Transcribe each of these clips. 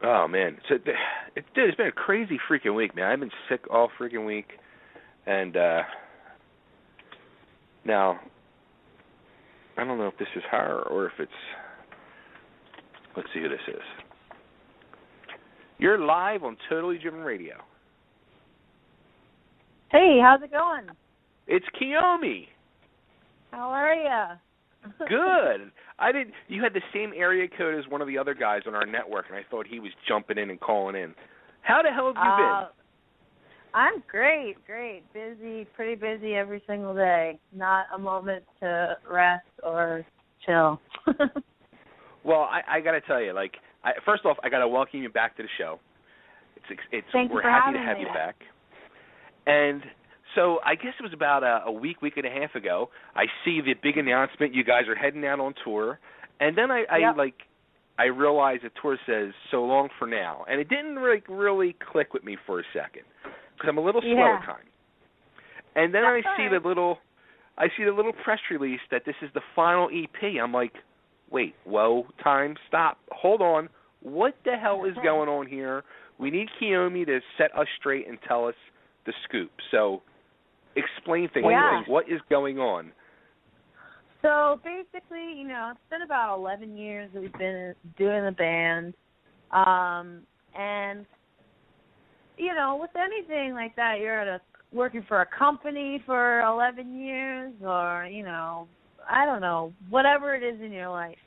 Oh man, dude, it's been a crazy freaking week, man. I've been sick all freaking week, and now I don't know if this is her or if it's. Let's see who this is. You're live on Totally Driven Radio. Hey, how's it going? It's Kiyomi. How are ya? Good. You had the same area code as one of the other guys on our network, and I thought he was jumping in and calling in. How the hell have you been? I'm great. Busy, pretty busy every single day. Not a moment to rest or chill. Well, I got to tell you, first off, I got to welcome you back to the show. We're happy to have you back. And so I guess it was about a week and a half ago, I see the big announcement you guys are heading out on tour. And then I realized the tour says so long for now. And it didn't really click with me for a second because I'm a little slow at times. And then I see the little press release that this is the final EP. I'm like, wait, whoa, time, stop, hold on. What the hell is going on here? We need Kiyomi to set us straight and tell us the scoop. So explain things. Yeah. What is going on? So basically, it's been about 11 years that we've been doing the band. And, with anything like that, you're working for a company for 11 years or, I don't know, whatever it is in your life.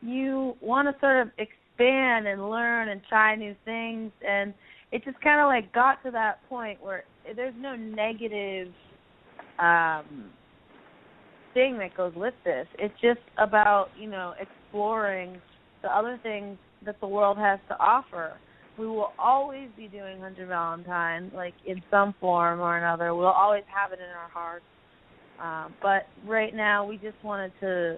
You want to sort of expand and learn and try new things. And it just kind of got to that point where there's no negative thing that goes with this. It's just about, exploring the other things that the world has to offer. We will always be doing Hunter Valentine, in some form or another. We'll always have it in our hearts. But right now, we just wanted to,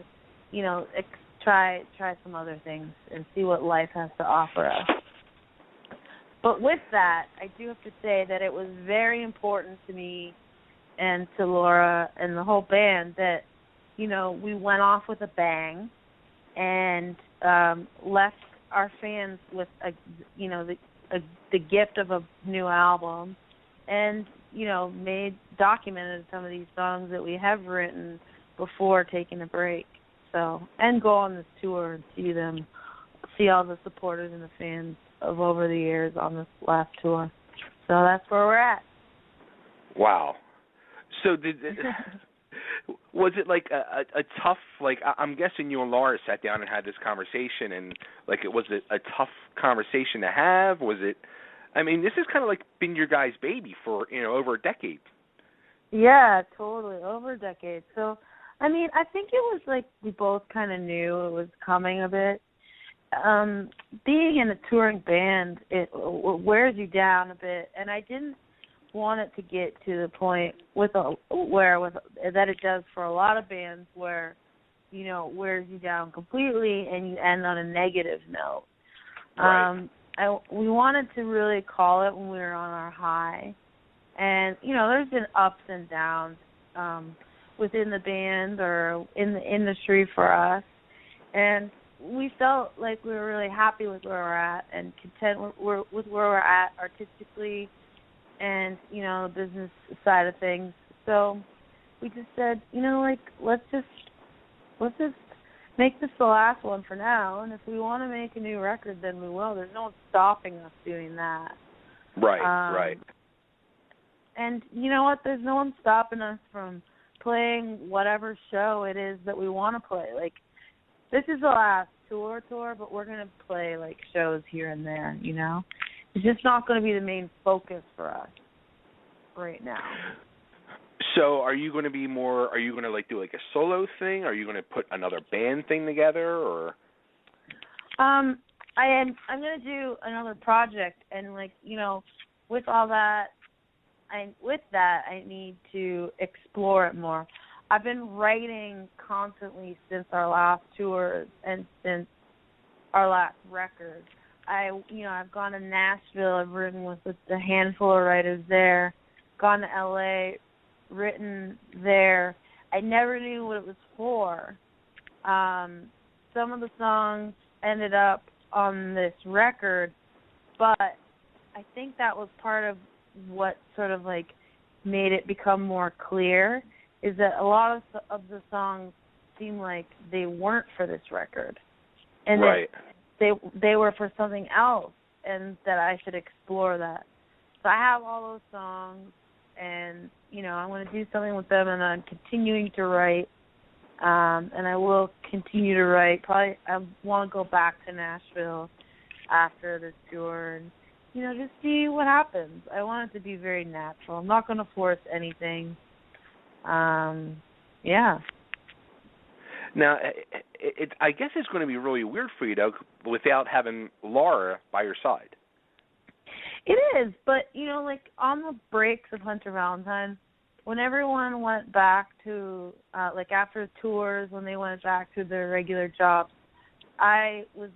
try some other things and see what life has to offer us. But with that, I do have to say that it was very important to me and to Laura and the whole band that, we went off with a bang and left our fans with the gift of a new album and, documented some of these songs that we have written before taking a break. So, and go on this tour and see all the supporters and the fans of over the years on this last tour. So that's where we're at. Wow. So was it a tough, I'm guessing you and Laura sat down and had this conversation and was it a tough conversation to have? Was it, this has kind of been your guys' baby for, over a decade. Yeah, totally, over a decade. So, I think it was we both kind of knew it was coming a bit. Being in a touring band, it wears you down a bit, and I didn't want it to get to the point that it does for a lot of bands where, wears you down completely and you end on a negative note. Right. We wanted to really call it when we were on our high. And, there's been ups and downs within the band or in the industry for us. And we felt like we were really happy with where we're at and content with where we're at artistically and, the business side of things. So we just said, let's just make this the last one for now. And if we want to make a new record, then we will. There's no one stopping us doing that. Right, right. And you know what? There's no one stopping us from playing whatever show it is that we want to play. This is the last tour, but we're going to play, shows here and there, It's just not going to be the main focus for us right now. So are you going to do a solo thing? Are you going to put another band thing together, or? I'm going to do another project, and, with all that, I need to explore it more. I've been writing constantly since our last tours and since our last record. I've gone to Nashville. I've written with a handful of writers there. Gone to L.A., written there. I never knew what it was for. Some of the songs ended up on this record but I think that was part of what sort of like made it become more clear, is that a lot of the songs seem like they weren't for this record, and right. that they were for something else, and that I should explore that. So I have all those songs, and I want to do something with them, and I'm continuing to write, and I will continue to write. Probably I want to go back to Nashville after this tour and just see what happens. I want it to be very natural. I'm not going to force anything. Yeah. Now, I guess it's going to be really weird for you, though, without having Laura by your side. It is, but, like on the breaks of Hunter Valentine, when everyone went back to, like after tours, when they went back to their regular jobs, I was,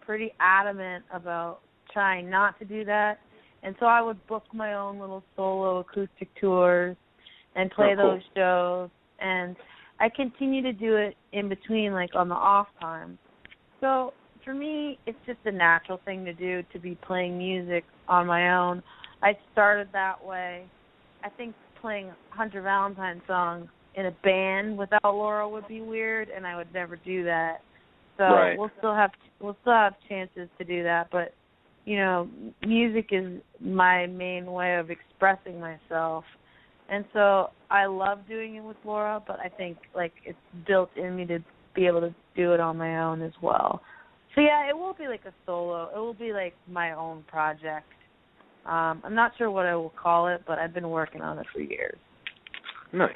pretty adamant about trying not to do that. And so I would book my own little solo acoustic tours and play those shows. And I continue to do it in between, like on the off time. So for me, it's just a natural thing to do, to be playing music on my own. I started that way. I think playing Hunter Valentine songs in a band without Laura would be weird, and I would never do that. So right. we'll still have chances to do that, but music is my main way of expressing myself. And so I love doing it with Laura, but I think like it's built in me to be able to do it on my own as well. So yeah, it will be like a solo. It will be like my own project. I'm not sure what I will call it, but I've been working on it for years. Nice.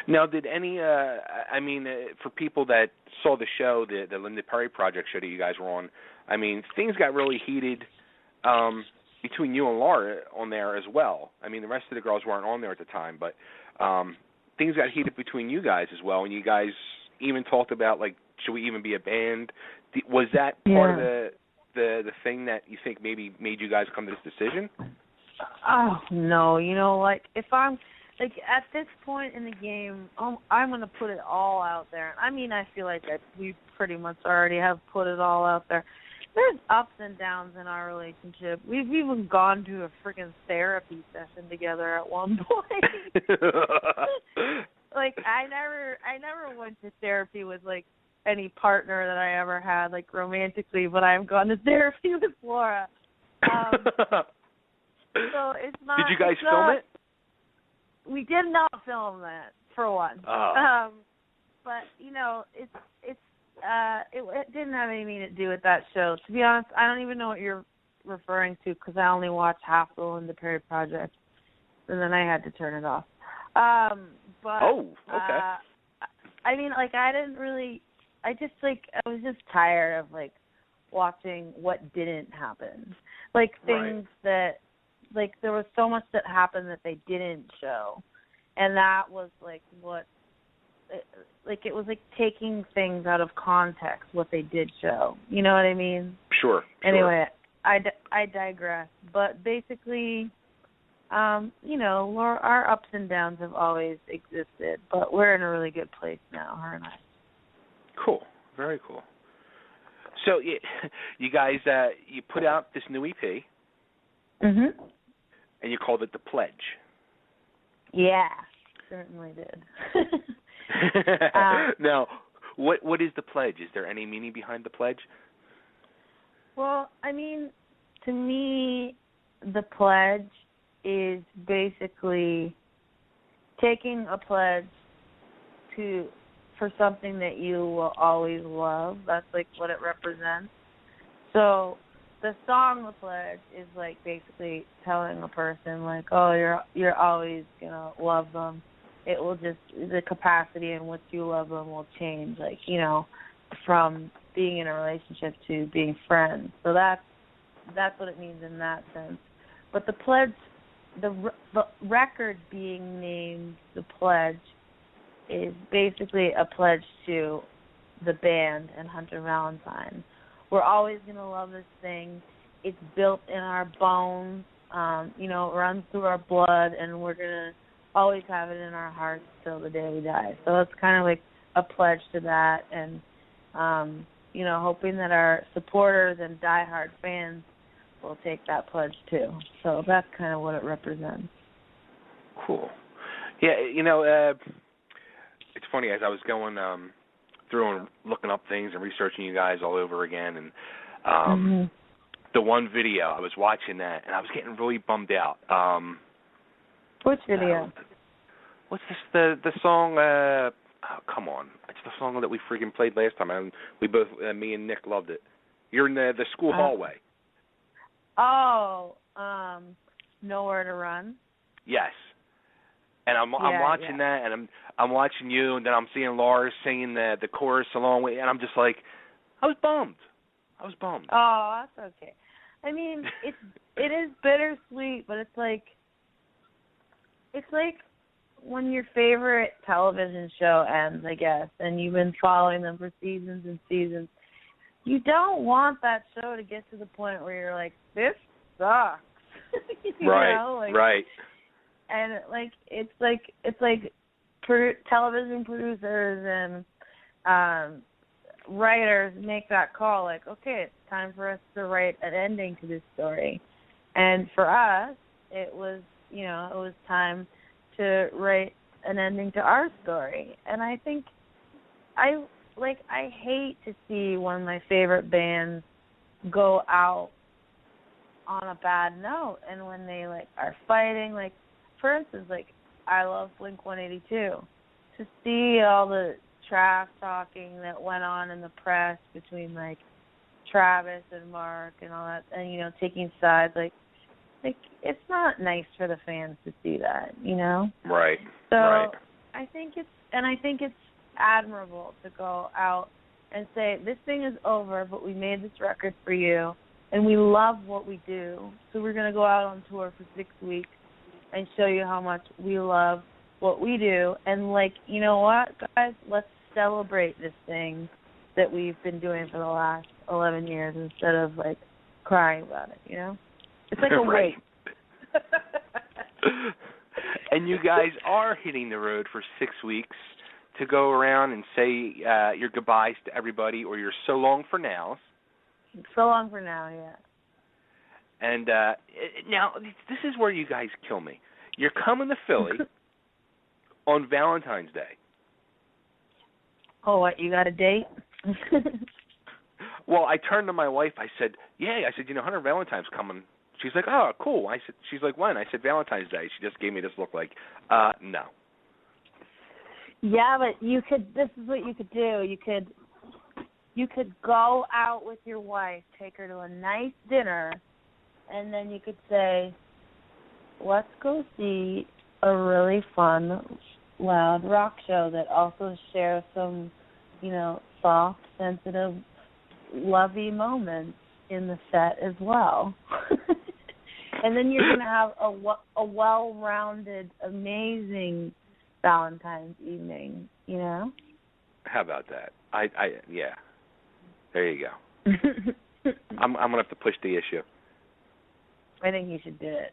Now, did any, for people that saw the show, the Linda Perry Project show that you guys were on, things got really heated between you and Laura on there as well. The rest of the girls weren't on there at the time, but things got heated between you guys as well, and you guys even talked about, like, should we even be a band? Was that part of the thing that you think maybe made you guys come to this decision? Oh, no. If I'm, like, at this point in the game, I'm going to put it all out there. I feel like we pretty much already have put it all out there. There's ups and downs in our relationship. We've even gone to a freaking therapy session together at one point. Like, I never went to therapy with, like, any partner that I ever had, like, romantically, but I've gone to therapy with Laura. So it's not... Did you guys film it? We did not film that, for one. Oh. But, it didn't have anything to do with that show. To be honest, I don't even know what you're referring to, because I only watched half the Linda Perry Project, and then I had to turn it off. But I didn't really. I was just tired of like watching what didn't happen, like things that, like there was so much that happened that they didn't show, and that was like what. Like it was like taking things out of context what they did show. You know what I mean? Sure. Anyway, I digress. But basically, our ups and downs have always existed, but we're in a really good place now, her and I. Cool. Very cool. So you guys, you put out this new EP. Mhm. And you called it The Pledge. Yeah, certainly did. Now, what is the pledge? Is there any meaning behind the pledge? Well, to me, the pledge is basically taking a pledge for something that you will always love. That's like what it represents. So the song The Pledge is like basically telling a person like, oh, you're always gonna love them. It will just, the capacity in which you love them will change, like, from being in a relationship to being friends. So that's what it means in that sense. But the pledge, the record being named The Pledge is basically a pledge to the band and Hunter Valentine. We're always going to love this thing. It's built in our bones, it runs through our blood, and we're going to always have it in our hearts till the day we die. So it's kind of like a pledge to that, and hoping that our supporters and diehard fans will take that pledge too. So that's kind of what it represents. Cool. Yeah, it's funny, as I was going through and looking up things and researching you guys all over again, and the one video, I was watching that, and I was getting really bummed out. Which video? What's this, the song, oh, come on. It's the song that we freaking played last time, and we both, me and Nick, loved it. You're in the school hallway. Oh, Nowhere to Run? Yes. And I'm watching that, and I'm watching you, and then I'm seeing Lars singing the chorus along with, and I'm just like, I was bummed. Oh, that's okay. I mean, it is bittersweet, but it's like when your favorite television show ends, I guess, and you've been following them for seasons and seasons. You don't want that show to get to the point where you're like, this sucks. Right. And it's like television producers and writers make that call, like, okay, it's time for us to write an ending to this story. And for us, it was time to write an ending to our story. And I think I hate to see one of my favorite bands go out on a bad note, and when they are fighting, for instance, I love Blink-182. To see all the trash talking that went on in the press between Travis and Mark and all that, and taking sides, it's not nice for the fans to see that, Right. So right. I think it's admirable to go out and say, this thing is over, but we made this record for you, and we love what we do, so we're going to go out on tour for 6 weeks and show you how much we love what we do. And, you know what, guys? Let's celebrate this thing that we've been doing for the last 11 years instead of, crying about it, It's like a right. weight. And you guys are hitting the road for 6 weeks to go around and say your goodbyes to everybody, or your so long for nows. So long for now, yeah. And now, this is where you guys kill me. You're coming to Philly on Valentine's Day. Oh, what, you got a date? Well, I turned to my wife. I said, Hunter Valentine's coming. She's like, oh, cool. She's like, when? I said, Valentine's Day. She just gave me this look like, no. Yeah, but this is what you could do. You could go out with your wife, take her to a nice dinner, and then you could say, let's go see a really fun, loud rock show that also shares some, soft, sensitive, lovey moments in the set as well. And then you're going to have a well-rounded, amazing Valentine's evening, How about that? Yeah. There you go. I'm going to have to push the issue. I think you should do it.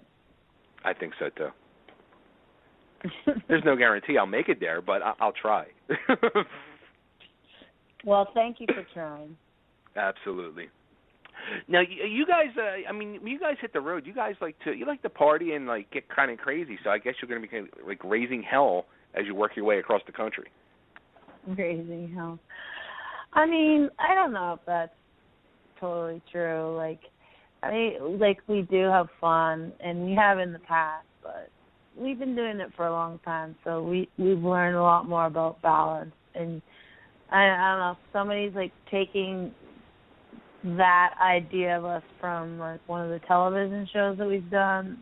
I think so, too. There's no guarantee I'll make it there, but I'll try. Well, thank you for trying. Absolutely. Now, you guys, when you guys hit the road, you guys like to party and get kind of crazy. So I guess you're going to be kind of raising hell as you work your way across the country. Raising hell. I mean, I don't know if that's totally true. We do have fun, and we have in the past, but we've been doing it for a long time, so we've learned a lot more about balance. And I don't know, if somebody's taking that idea of us from one of the television shows that we've done,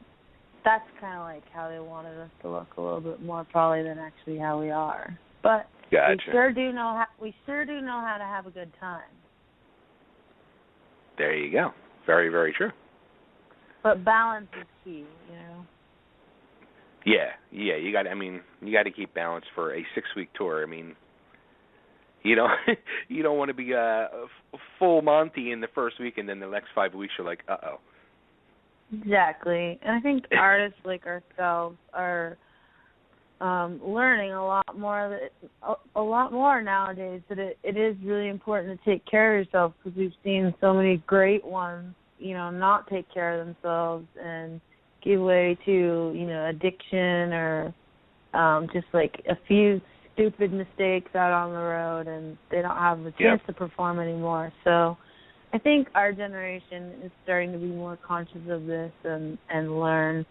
that's kind of how they wanted us to look a little bit more probably than actually how we are. But gotcha. we sure do know how to have a good time. There you go. Very, very true. But balance is key, Yeah, you got to keep balance for a 6-week tour. I mean, you don't want to be full Monty in the first week, and then the next 5 weeks you're like, uh-oh. Exactly. And I think artists like ourselves are learning a lot more nowadays that it is really important to take care of yourself, because we've seen so many great ones, not take care of themselves and give way to, addiction or just like a few stupid mistakes out on the road, and they don't have a chance to perform anymore. So I think our generation is starting to be more conscious of this and learn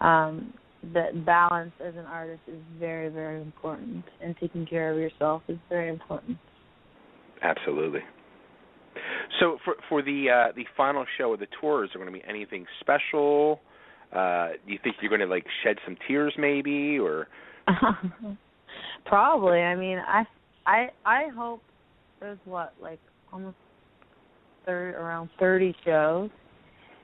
that balance as an artist is very, very important, and taking care of yourself is very important. Absolutely. So for the final show of the tour, is there going to be anything special? Do you think you're going to like shed some tears, maybe, or? Probably. I mean, I hope there's almost around 30 shows.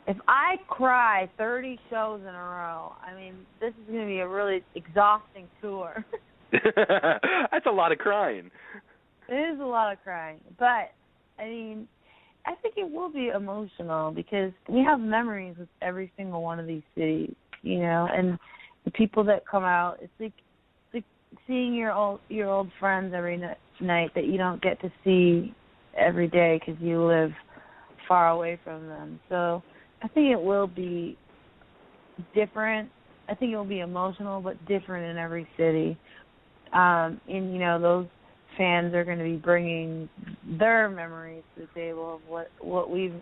If I cry 30 shows in a row, I mean, this is going to be a really exhausting tour. That's a lot of crying. It is a lot of crying. But, I mean, I think it will be emotional because we have memories with every single one of these cities, and the people that come out, it's like seeing your old friends every night that you don't get to see every day because you live far away from them. So I think it will be different. I think it will be emotional, but different in every city. And, those fans are going to be bringing their memories to the table of what we've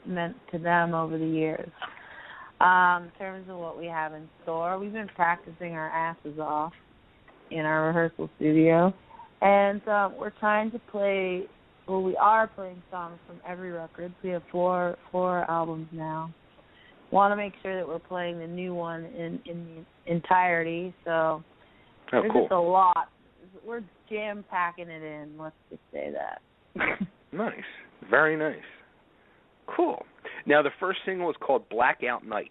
meant to them over the years. In terms of what we have in store, we've been practicing our asses off in our rehearsal studio, and we're trying to play. Well, we are playing songs from every record. We have four albums now. Want to make sure that we're playing the new one in the entirety. So there's just a lot. We're jam packing it in. Let's just say that. Nice, very nice, cool. Now the first single is called "Blackout Nights."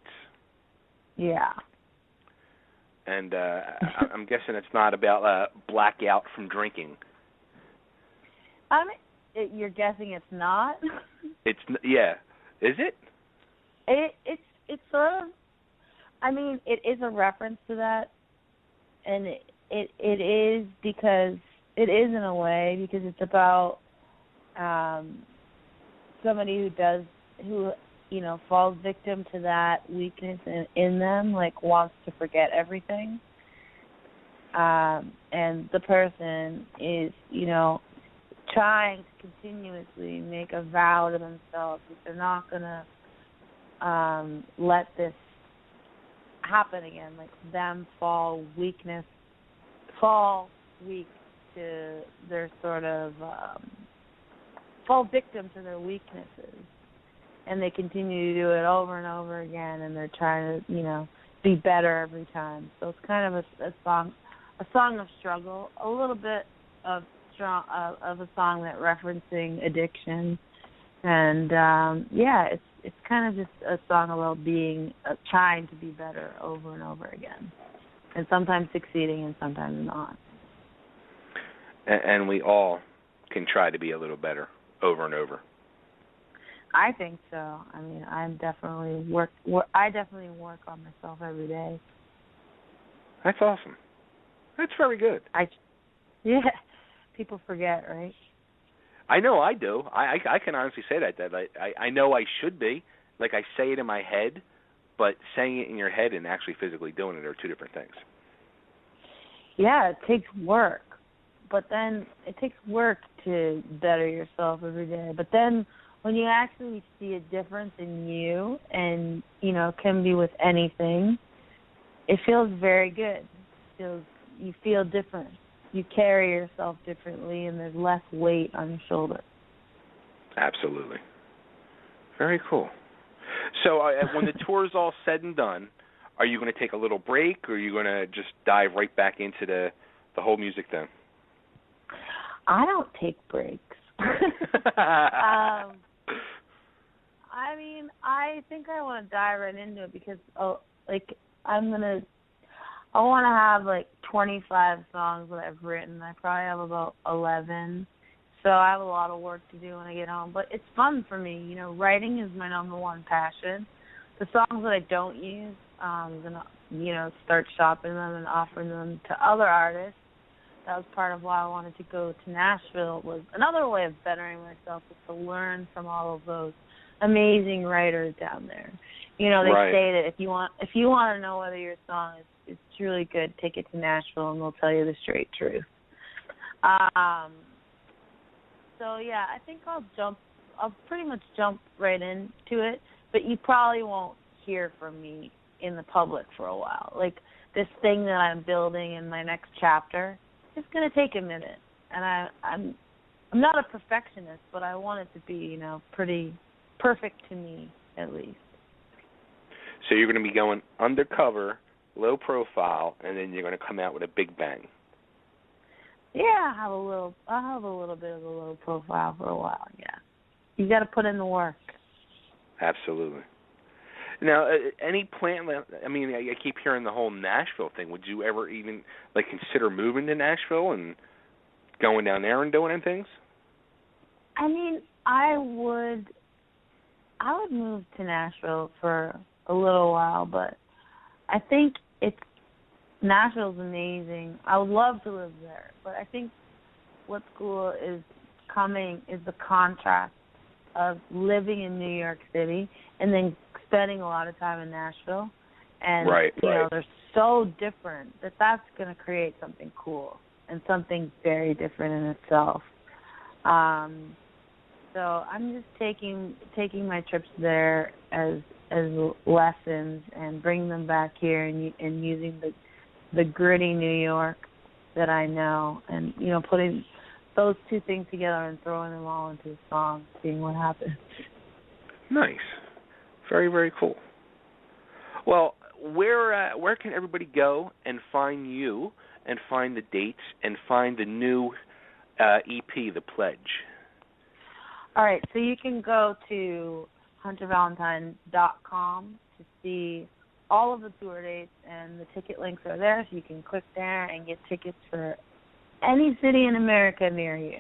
Yeah. And I'm guessing it's not about blackout from drinking. You're guessing it's not? Is it? It's sort of. I mean, it is a reference to that, and it is because it is in a way because it's about somebody who falls victim to that weakness in them, like wants to forget everything, and the person is trying to continuously make a vow to themselves that they're not going to let this happen again, like them fall weak to their sort of fall victim to their weaknesses, and they continue to do it over and over again, and they're trying to be better every time. So it's kind of a song of struggle, a little bit of a song that referencing addiction, and it's kind of just a song about trying to be better over and over again, and sometimes succeeding and sometimes not. And we all can try to be a little better over and over. I think so. I mean, I definitely work on myself every day. That's awesome. That's very good. People forget, right? I know I do. I can honestly say that I know I should be. Like I say it in my head, but saying it in your head and actually physically doing it are two different things. Yeah, it takes work. But then it takes work to better yourself every day. But then when you actually see a difference in you and, can be with anything, it feels very good. You feel different. You carry yourself differently, and there's less weight on your shoulder. Absolutely. Very cool. So when the tour is all said and done, are you going to take a little break, or are you going to just dive right back into the whole music then? I don't take breaks. I mean, I think I want to dive right into it because, I want to have 25 songs that I've written. I probably have about 11, so I have a lot of work to do when I get home. But it's fun for me. Writing is my number one passion. The songs that I don't use, I'm gonna, start shopping them and offering them to other artists. That was part of why I wanted to go to Nashville. Was another way of bettering myself was to learn from all of those amazing writers down there. You know, they say that if you want to know whether your song is truly good, take it to Nashville and they'll tell you the straight truth. So yeah, I think I'll pretty much jump right into it, but you probably won't hear from me in the public for a while. Like, this thing that I'm building in my next chapter, it's going to take a minute. And I'm not a perfectionist, but I want it to be, you know, pretty perfect to me, at least. So you're going to be going undercover, low profile, and then you're going to come out with a big bang. Yeah, I'll have a little bit of a low profile for a while, yeah. You got to put in the work. Absolutely. Now, any plan? I mean, I keep hearing the whole Nashville thing. Would you ever even consider moving to Nashville and going down there and doing things? I mean, I would move to Nashville for a little while, but I think Nashville's amazing. I would love to live there, but I think what's cool is the contrast of living in New York City and then spending a lot of time in Nashville. And, you know, they're so different that's going to create something cool and something very different in itself. So I'm just taking my trips there as lessons and bringing them back here and using the gritty New York that I know and, you know, putting those two things together and throwing them all into a song, seeing what happens. Nice. Very, very cool. Well, where can everybody go and find you and find the dates and find the new EP, The Pledge? All right, so you can go to huntervalentine.com to see all of the tour dates, and the ticket links are there, so you can click there and get tickets for any city in America near you.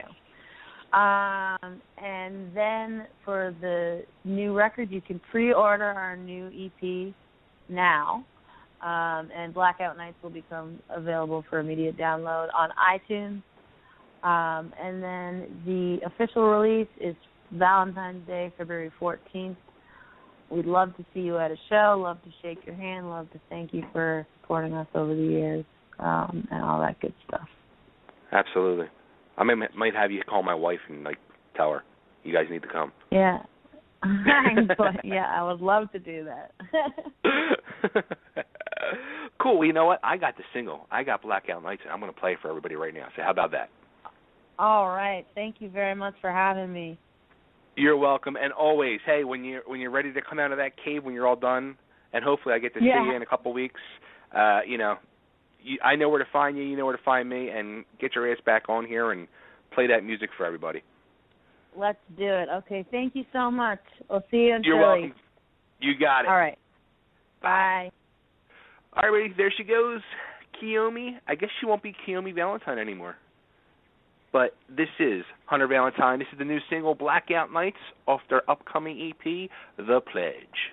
And then for the new record, you can pre-order our new EP now, and Blackout Nights will become available for immediate download on iTunes. And then the official release is Valentine's Day, February 14th. We'd love to see you at a show, love to shake your hand, love to thank you for supporting us over the years, and all that good stuff. Absolutely. I might have you call my wife and tell her you guys need to come. Yeah. Yeah, I would love to do that. Cool. Well, you know what? I got the single. I got Blackout Nights, and I'm going to play it for everybody right now. So how about that? All right. Thank you very much for having me. You're welcome. And always, hey, when you're ready to come out of that cave, when you're all done, and hopefully I get to see you in a couple weeks, you know, I know where to find you. You know where to find me, and get your ass back on here and play that music for everybody. Let's do it. Okay, thank you so much. We'll see you in You're Philly. welcome. You got it. All right. Bye. All right, there she goes, Kiyomi. I guess she won't be Kiyomi Valentine anymore. But this is Hunter Valentine. This is the new single, Blackout Nights, off their upcoming EP, The Pledge.